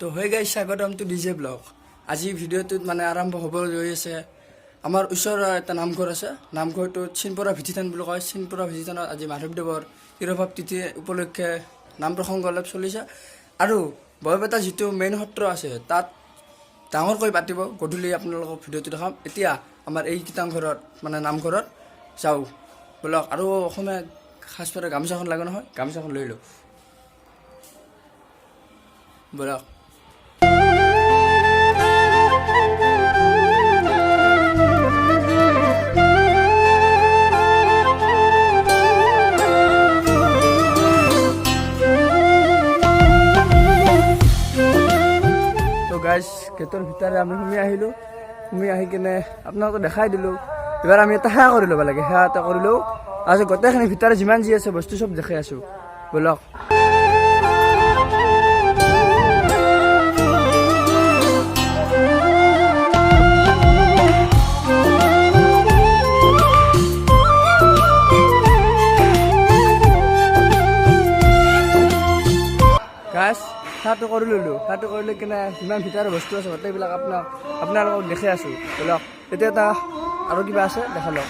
তো হৈ গাইছ স্বাগতম টু ডিজে ব্লগ। আজি ভিডিঅ'টোত মানে আৰম্ভ হ'ব লৈ আছে আমাৰ ওচৰৰ এটা নামঘৰ আছে। নামঘৰটোত চিনপৰা ভিজিথান বুলি কয়। চিনপৰা ভিজিথানত আজি মাধৱদেৱৰ তিৰোভাৱ তিথি উপলক্ষে নাম প্ৰসংগ অলপ চলিছে আৰু বৰপেটা যিটো মেইন সত্ৰ আছে তাত ডাঙৰকৈ পাতিব। গধূলি আপোনালোকক ভিডিঅ'টো দেখাম। এতিয়া আমাৰ এই কীৰ্তনঘৰত মানে নামঘৰত যাওঁ বলক। আৰু অসমীয়া সাজপাৰে গামোচাখন লাগে নহয়, গামোচাখন লৈ লওঁ বলক। গাইজ গেটৰ ভিতৰে আমি সোমাই আহিলোঁ। সোমাই আহি কিনে আপোনালোকক দেখাই দিলোঁ। এবাৰ আমি এটা সেৱা কৰি ল'ব লাগে, সেৱা এটা কৰিলোঁ। তাৰপিছত গোটেইখিনি ভিতৰে যিমান যি আছে বস্তু চব দেখাই আছোঁ বলক। গাইজ সেৱাটো কৰি ল'লোঁ। সেৱাটো কৰি লৈ কিনে যিমান ভিতৰৰ বস্তু আছে গোটেইবিলাক আপোনালোকক দেখাই আছোঁ বলক। এতিয়া এটা আৰু কিবা আছে দেখা লওক।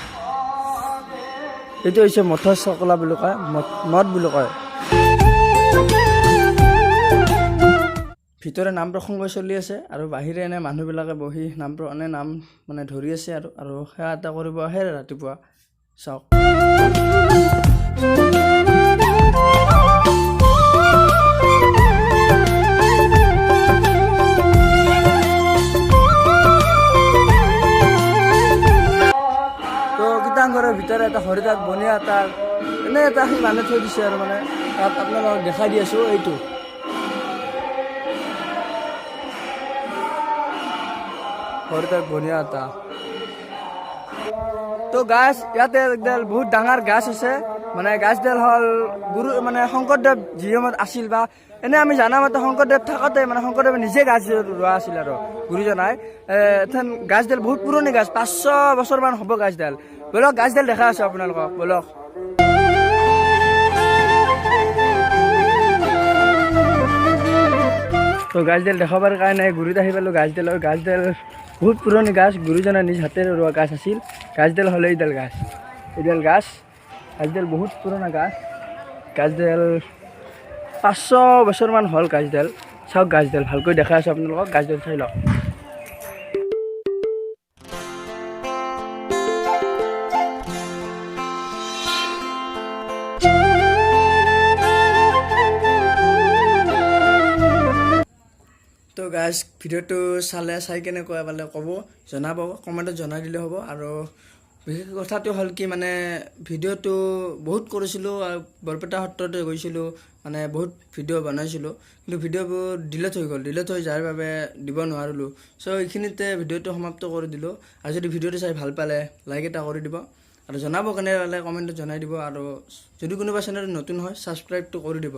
এইটো হৈছে মঠৰ চকলা বুলি কয়, মঠ বুলি কয়। ভিতৰে নাম প্ৰসংগ চলি আছে আৰু বাহিৰে এনে মানুহবিলাকে বহি নাম মানে ধৰি আছে আৰু সেৱা এটা কৰিব আহে ৰাতিপুৱা। চাওক ঘৰৰ ভিতৰত এটা হৰিতাক বনিয়া এটা এনে এটা মানুহ থৈ দিছে আৰু মানে তাত আপোনালোকক দেখাই দি আছোঁ। এইটো হৰিতাক বনিয়া এটা। তো গাছ ইয়াতে একডাল বহুত ডাঙৰ গাছ আছে। মানে গাছডাল হ'ল গুৰু মানে শংকৰদেৱ যি সময়ত আছিল বা এনে আমি জানা মতে শংকৰদেৱ থাকোঁতে মানে শংকৰদেৱে নিজে গাছ ৰোৱা আছিল আৰু গুৰুজনাই। এথেন গাছডাল বহুত পুৰণি গাছ, 500 বছৰমান হ'ব গাছডাল বলক। গাছডাল দেখা আছোঁ আপোনালোকক বলক। তো গাছডাল দেখাবৰ কাৰণে গুৰিত আহি পালোঁ। গাছডাল বহুত পুৰণি গাছ, গুৰুজনাৰ নিজ হাতেৰে ৰোৱা গাছ আছিল। গাছডাল হ'লে এইডাল গাছডাল বহুত পুৰণা গাছ। গাছডাল 500 বছৰমান হ'ল গাছডাল। চাওক গাছডাল ভালকৈ দেখাই আছোঁ আপোনালোকক, গাছডাল চাই লওক। তো গাইজ ভিডিঅ'টো চাই কেনে পালে ক'ব, জনাব, কমেণ্টত জনাই দিলে হ'ব। আৰু বিশেষ কথাটো হ'ল কি মানে ভিডিঅ'টো বহুত কৰিছিলোঁ আৰু বৰপেটা সত্ৰতে গৈছিলোঁ, মানে বহুত ভিডিঅ' বনাইছিলোঁ কিন্তু ভিডিঅ'বোৰ ডিলেট হৈ গ'ল। ডিলেট হৈ যোৱাৰ বাবে দিব নোৱাৰিলোঁ। চ' এইখিনিতে ভিডিঅ'টো সমাপ্ত কৰি দিলোঁ। আৰু যদি ভিডিঅ'টো চাই ভাল পালে লাইক এটা কৰি দিব আৰু জনাব কেনে পালে কমেণ্টত জনাই দিব। আৰু যদি কোনোবা চেনেলত নতুন হয় ছাবস্ক্ৰাইবটো কৰি দিব।